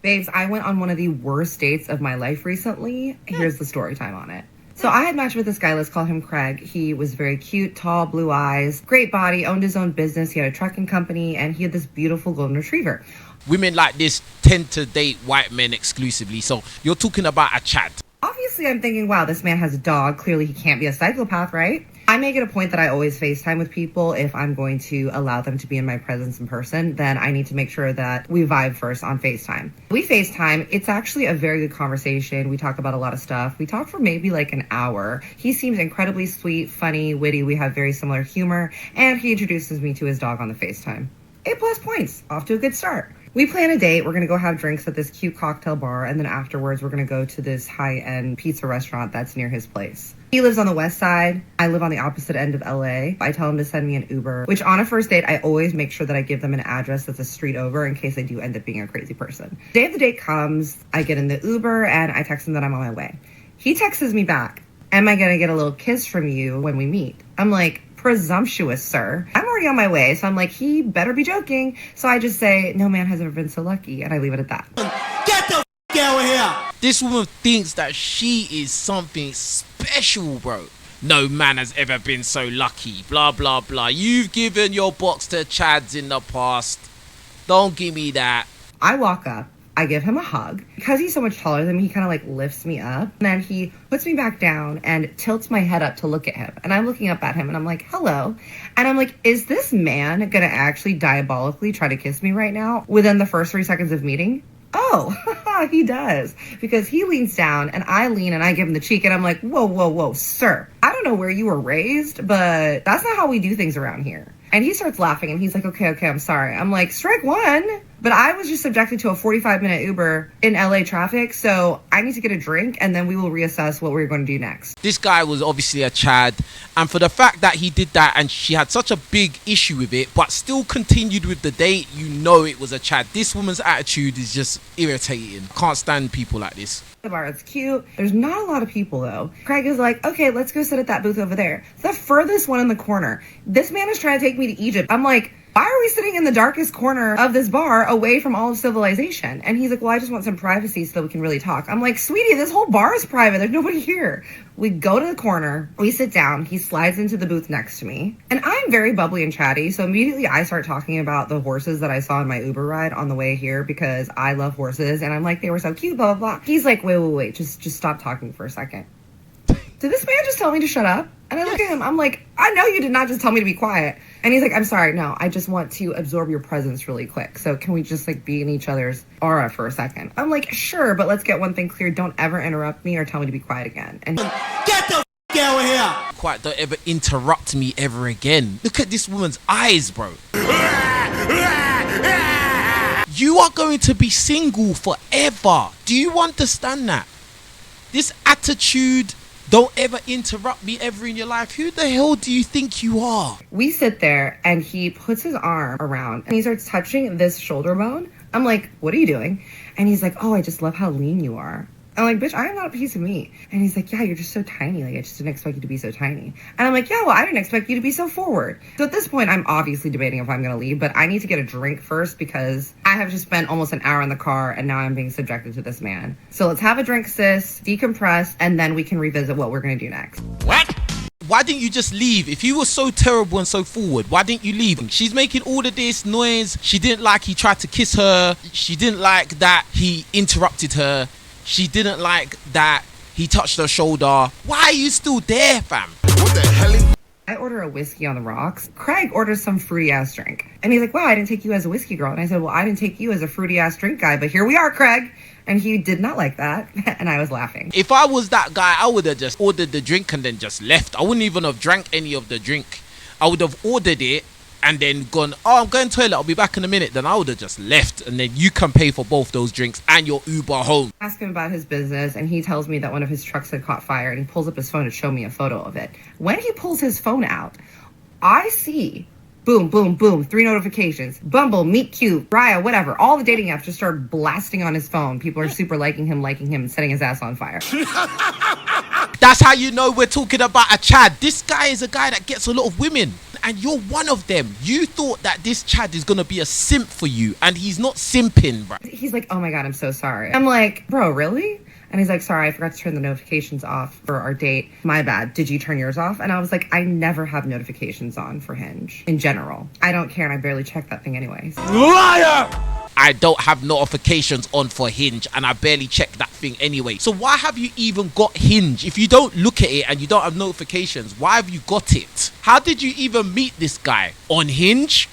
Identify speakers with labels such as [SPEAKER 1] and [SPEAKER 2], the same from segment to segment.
[SPEAKER 1] Babes, I went on one of the worst dates of my life recently. Here's the story time on it. So I had matched with this guy, let's call him Craig. He was very cute, tall, blue eyes, great body, owned his own business. He had a trucking company, and he had this beautiful golden retriever.
[SPEAKER 2] Women like this tend to date white men exclusively. So you're talking about a Chad.
[SPEAKER 1] Obviously, I'm thinking, wow, this man has a dog. Clearly, he can't be a psychopath, right? I make it a point that I always FaceTime with people. If I'm going to allow them to be in my presence in person, then I need to make sure that we vibe first on FaceTime. We FaceTime. It's actually a very good conversation. We talk about a lot of stuff. We talk for maybe like an hour. He seems incredibly sweet, funny, witty. We have very similar humor. And he introduces me to his dog on the FaceTime. 8+ points. Off to a good start. We plan a date. We're going to go have drinks at this cute cocktail bar. And then afterwards, we're going to go to this high-end pizza restaurant that's near his place. He lives on the west side. I live on the opposite end of LA. I tell him to send me an Uber, which on a first date, I always make sure that I give them an address that's a street over in case I do end up being a crazy person. Day of the date comes, I get in the Uber and I text him that I'm on my way. He texts me back, am I going to get a little kiss from you when we meet? I'm like, presumptuous, sir. I'm already on my way. So I'm like, he better be joking. So I just say, no man has ever been so lucky. And I leave it at that.
[SPEAKER 3] Get the f out of here.
[SPEAKER 2] This woman thinks that she is something special, bro. No man has ever been so lucky. Blah, blah, blah. You've given your box to Chads in the past. Don't give me that.
[SPEAKER 1] I walk up. I give him a hug. Because he's so much taller than me, he kind of like lifts me up. And then he puts me back down and tilts my head up to look at him. And I'm looking up at him and I'm like, hello. And I'm like, is this man gonna actually diabolically try to kiss me right now within the first 3 seconds of meeting? Oh, he does. Because he leans down and I lean and I give him the cheek and I'm like, whoa, whoa, whoa, sir. I don't know where you were raised, but that's not how we do things around here. And he starts laughing and he's like, okay, I'm sorry. I'm like, strike one. But I was just subjected to a 45-minute Uber in LA traffic, so I need to get a drink and then we will reassess what we're going to do next.
[SPEAKER 2] This guy was obviously a Chad, and for the fact that he did that and she had such a big issue with it, but still continued with the date, you know it was a Chad. This woman's attitude is just irritating. Can't stand people like this.
[SPEAKER 1] The bar, it's cute. There's not a lot of people though. Craig is like, okay, let's go sit at that booth over there. The furthest one in the corner. This man is trying to take me to Egypt. I'm like, why are we sitting in the darkest corner of this bar away from all of civilization? And he's like, well, I just want some privacy so that we can really talk. I'm like, sweetie, this whole bar is private. There's nobody here. We go to the corner. We sit down. He slides into the booth next to me. And I'm very bubbly and chatty. So immediately I start talking about the horses that I saw in my Uber ride on the way here because I love horses. And I'm like, they were so cute, blah, blah, blah. He's like, wait. Just stop talking for a second. Did this man just tell me to shut up? And I look at him, I'm like, I know you did not just tell me to be quiet. And he's like, I'm sorry, no, I just want to absorb your presence really quick. So can we just like be in each other's aura for a second? I'm like, sure, but let's get one thing clear. Don't ever interrupt me or tell me to be quiet again. And
[SPEAKER 3] Get the f out of here.
[SPEAKER 2] Quite, don't ever interrupt me ever again. Look at this woman's eyes, bro. You are going to be single forever. Do you understand that? This attitude, don't ever interrupt me ever in your life. Who the hell do you think you are?
[SPEAKER 1] we sit there and he puts his arm around and he starts touching this shoulder bone. I'm like, what are you doing? And he's like, oh, I just love how lean you are. I'm like, bitch, I am not a piece of meat. And he's like, yeah, you're just so tiny. Like, I just didn't expect you to be so tiny. And I'm like, yeah, well, I didn't expect you to be so forward. So at this point, I'm obviously debating if I'm going to leave, but I need to get a drink first because I have just spent almost an hour in the car and now I'm being subjected to this man. So let's have a drink, sis, decompress, and then we can revisit what we're going to do next.
[SPEAKER 2] What? Why didn't you just leave? If you were so terrible and so forward, why didn't you leave? She's making all of this noise. She didn't like he tried to kiss her. She didn't like that he interrupted her. She didn't like that he touched her shoulder. Why are you still there, fam?
[SPEAKER 3] What the hell?
[SPEAKER 1] I order a whiskey on the rocks. Craig orders some fruity ass drink. And he's like, wow, I didn't take you as a whiskey girl. And I said, well, I didn't take you as a fruity ass drink guy, but here we are, Craig. And he did not like that. And I was laughing.
[SPEAKER 2] If I was that guy, I would have just ordered the drink and then just left. I wouldn't even have drank any of the drink. I would have ordered it and then gone, oh, I'm going to the toilet, I'll be back in a minute. Then I would have just left and then you can pay for both those drinks and your Uber home.
[SPEAKER 1] I ask him about his business and he tells me that one of his trucks had caught fire and he pulls up his phone to show me a photo of it. When he pulls his phone out, I see boom, boom, boom, 3 notifications. Bumble, Meet Cute, Raya, whatever. All the dating apps just start blasting on his phone. People are super liking him, and setting his ass on fire.
[SPEAKER 2] That's how you know we're talking about a Chad. This guy is a guy that gets a lot of women. and you're one of them. You thought that this Chad is gonna be a simp for you, and he's not simping, bro.
[SPEAKER 1] He's like, oh my God, I'm so sorry. I'm like, bro, really? And he's like, sorry, I forgot to turn the notifications off for our date. My bad. Did you turn yours off? And I was like, I never have notifications on for Hinge in general. I don't care, and I barely check that thing anyways.
[SPEAKER 3] Liar!
[SPEAKER 2] I don't have notifications on for Hinge, and I barely check that thing anyway. So why have you even got Hinge? If you don't look at it and you don't have notifications, why have you got it? How did you even meet this guy? On Hinge?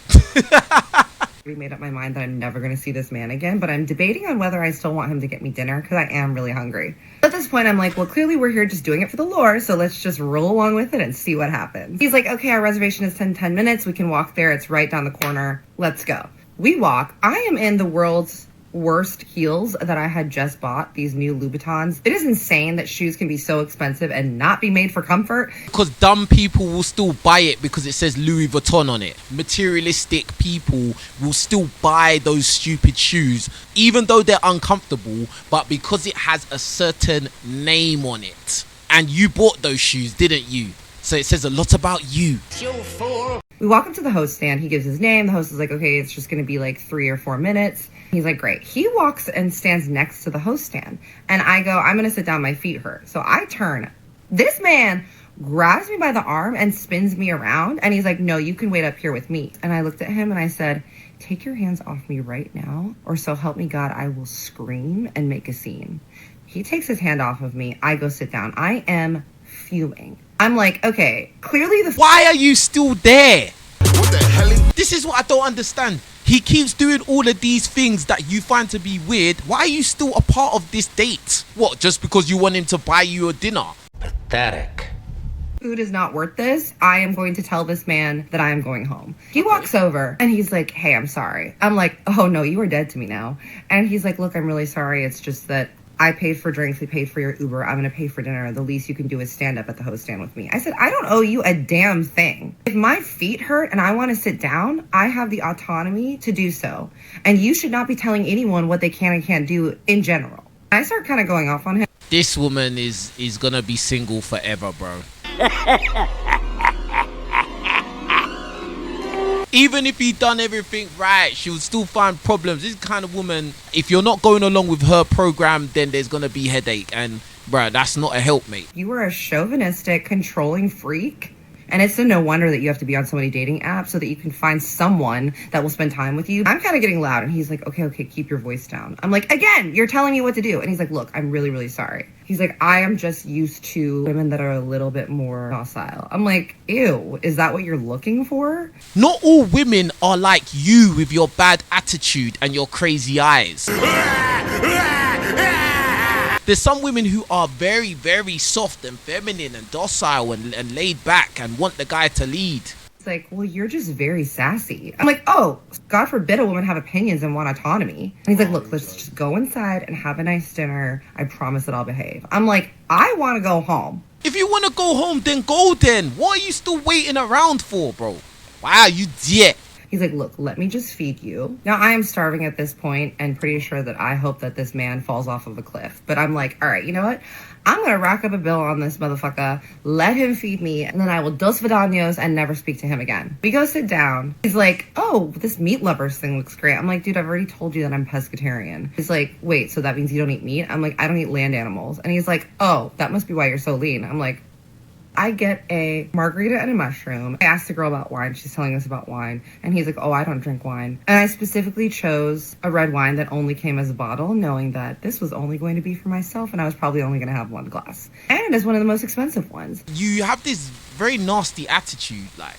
[SPEAKER 1] I made up my mind that I'm never going to see this man again, but I'm debating on whether I still want him to get me dinner because I am really hungry. At this point, I'm like, well, clearly we're here just doing it for the lore, so let's just roll along with it and see what happens. He's like, okay, our reservation is 10 minutes. We can walk there. It's right down the corner. Let's go. We walk. I am in the world's worst heels that I had just bought, these new Louboutins. It is insane that shoes can be so expensive and not be made for comfort.
[SPEAKER 2] Because dumb people will still buy it because it says Louis Vuitton on it. Materialistic people will still buy those stupid shoes, even though they're uncomfortable, but because it has a certain name on it. And you bought those shoes, didn't you? So it says a lot about you.
[SPEAKER 3] You fool!
[SPEAKER 1] We walk up to the host stand. He gives his name. The host is like, okay, it's just going to be like 3 or 4 minutes. He's like, great. He walks and stands next to the host stand. And I go, I'm going to sit down. My feet hurt. So I turn. This man grabs me by the arm and spins me around. And he's like, no, you can wait up here with me. And I looked at him and I said, take your hands off me right now, or so help me God, I will scream and make a scene. He takes his hand off of me. I go sit down. I am fuming. I'm like, okay, clearly
[SPEAKER 2] Why are you still there?
[SPEAKER 3] What the hell?
[SPEAKER 2] This is what I don't understand. He keeps doing all of these things that you find to be weird. Why are you still a part of this date? What, just because you want him to buy you a dinner?
[SPEAKER 4] Pathetic.
[SPEAKER 1] food is not worth this. I am going to tell this man that I am going home. He walks over and he's like, hey, I'm sorry. I'm like, oh no, you are dead to me now. And he's like, look, I'm really sorry. It's just that I paid for drinks. We paid for your Uber. I'm going to pay for dinner. The least you can do is stand up at the host stand with me. I said, I don't owe you a damn thing. If my feet hurt and I want to sit down, I have the autonomy to do so. And you should not be telling anyone what they can and can't do in general. I start kind of going off on him.
[SPEAKER 2] This woman is going to be single forever, bro. Even if he done everything right, she would still find problems. This kind of woman, if you're not going along with her program, then there's going to be headache. And, bruh, that's not a helpmate.
[SPEAKER 1] You are a chauvinistic, controlling freak. And it's no wonder that you have to be on so many dating apps so that you can find someone that will spend time with you. I'm kind of getting loud. And he's like, okay, keep your voice down. I'm like, again, you're telling me what to do. And he's like, look, I'm really, really sorry. He's like, I am just used to women that are a little bit more docile. I'm like, ew, is that what you're looking for?
[SPEAKER 2] Not all women are like you with your bad attitude and your crazy eyes. There's some women who are very, very soft and feminine and docile and laid back and want the guy to lead.
[SPEAKER 1] It's like, well, you're just very sassy. I'm like, oh, God forbid a woman have opinions and want autonomy. And he's like, look, let's just go inside and have a nice dinner. I promise that I'll behave. I'm like, I want to go home.
[SPEAKER 2] If you want to go home, then go then. What are you still waiting around for, bro? Wow, you dead.
[SPEAKER 1] He's like, look, let me just feed you. Now, I am starving at this point and pretty sure that I hope that this man falls off of a cliff. But I'm like, all right, you know what? I'm going to rack up a bill on this motherfucker, let him feed me, and then I will dos vidanios and never speak to him again. We go sit down. He's like, oh, this meat lovers thing looks great. I'm like, dude, I've already told you that I'm pescatarian. He's like, wait, so that means you don't eat meat? I'm like, I don't eat land animals. And he's like, oh, that must be why you're so lean. I'm like, I get a margarita and a mushroom. I asked the girl about wine. She's telling us about wine. And he's like, oh, I don't drink wine. And I specifically chose a red wine that only came as a bottle, knowing that this was only going to be for myself and I was probably only going to have one glass. And it's one of the most expensive ones.
[SPEAKER 2] You have this very nasty attitude, like.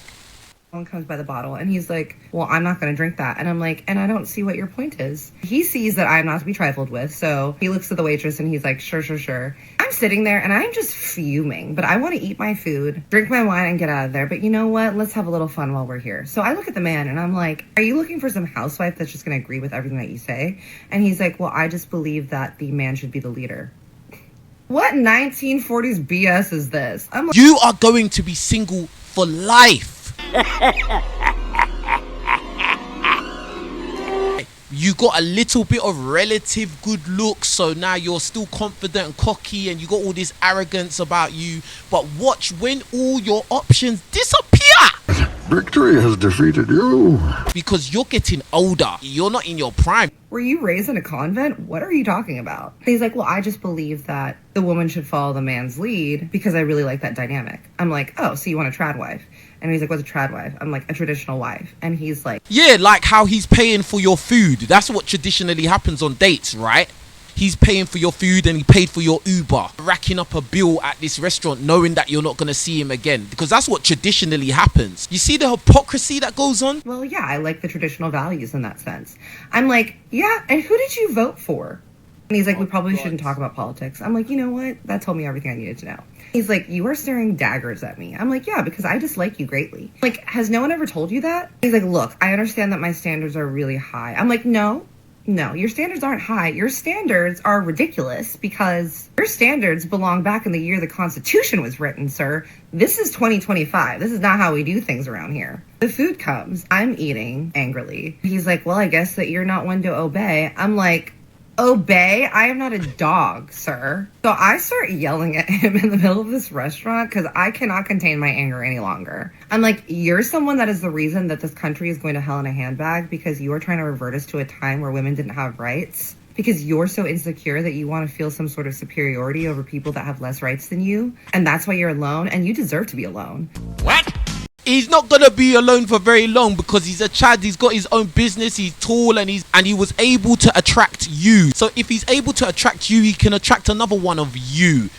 [SPEAKER 1] One comes by the bottle and he's like, well, I'm not going to drink that. And I'm like, and I don't see what your point is. He sees that I'm not to be trifled with. So he looks at the waitress and he's like, sure. I'm sitting there and I'm just fuming, but I want to eat my food, drink my wine and get out of there. But you know what? Let's have a little fun while we're here. So I look at the man and I'm like, are you looking for some housewife that's just going to agree with everything that you say? And he's like, well, I just believe that the man should be the leader. What 1940s BS is this? I'm like,
[SPEAKER 2] you are going to be single for life. You got a little bit of relative good looks, so now you're still confident and cocky and you got all this arrogance about you. But watch when all your options disappear.
[SPEAKER 3] Victory has defeated you.
[SPEAKER 2] Because you're getting older. You're not in your prime.
[SPEAKER 1] Were you raised in a convent? What are you talking about? And he's like, well, I just believe that the woman should follow the man's lead because I really like that dynamic. I'm like, oh, so you want a trad wife? And he's like, what's a trad wife? I'm like, a traditional wife. And he's like,
[SPEAKER 2] yeah, like how he's paying for your food. That's what traditionally happens on dates, right? He's paying for your food and he paid for your Uber, racking up a bill at this restaurant knowing that you're not going to see him again, because that's what traditionally happens. You see the hypocrisy that goes on?
[SPEAKER 1] well, yeah, I like the traditional values in that sense. I'm like, yeah, and who did you vote for? And he's like, we probably shouldn't talk about politics. I'm like, you know what? That told me everything I needed to know. He's like, you are staring daggers at me. I'm like, yeah, because I dislike you greatly. Like, has no one ever told you that? He's like, look, I understand that my standards are really high. I'm like, no, your standards aren't high. Your standards are ridiculous because your standards belong back in the year the Constitution was written, sir. This is 2025. This is not how we do things around here. The food comes. I'm eating angrily. He's like, well, I guess that you're not one to obey. I'm like, obey? I am not a dog, sir. So I start yelling at him in the middle of this restaurant because I cannot contain my anger any longer. I'm like, you're someone that is the reason that this country is going to hell in a handbag because you are trying to revert us to a time where women didn't have rights. Because you're so insecure that you want to feel some sort of superiority over people that have less rights than you. And that's why you're alone and you deserve to be alone.
[SPEAKER 2] What? He's not gonna be alone for very long because he's a Chad. He's got his own business. He's tall and he was able to attract you. So if he's able to attract you, he can attract another one of you,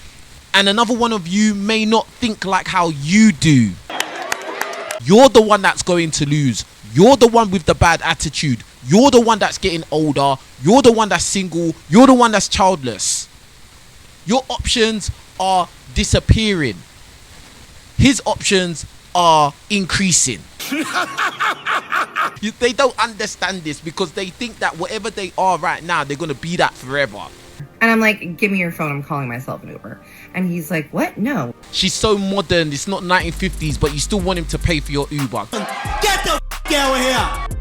[SPEAKER 2] and another one of you may not think like how you do. You're the one that's going to lose. You're the one with the bad attitude. You're the one that's getting older. You're the one that's single. You're the one that's childless. Your options are disappearing. His options are increasing. They don't understand this because they think that whatever they are right now, they're going to be that forever.
[SPEAKER 1] And I'm like, give me your phone. I'm calling myself an Uber. And he's like, what? No.
[SPEAKER 2] She's so modern. It's not 1950s, but you still want him to pay for your Uber.
[SPEAKER 4] Get the f*** out of here.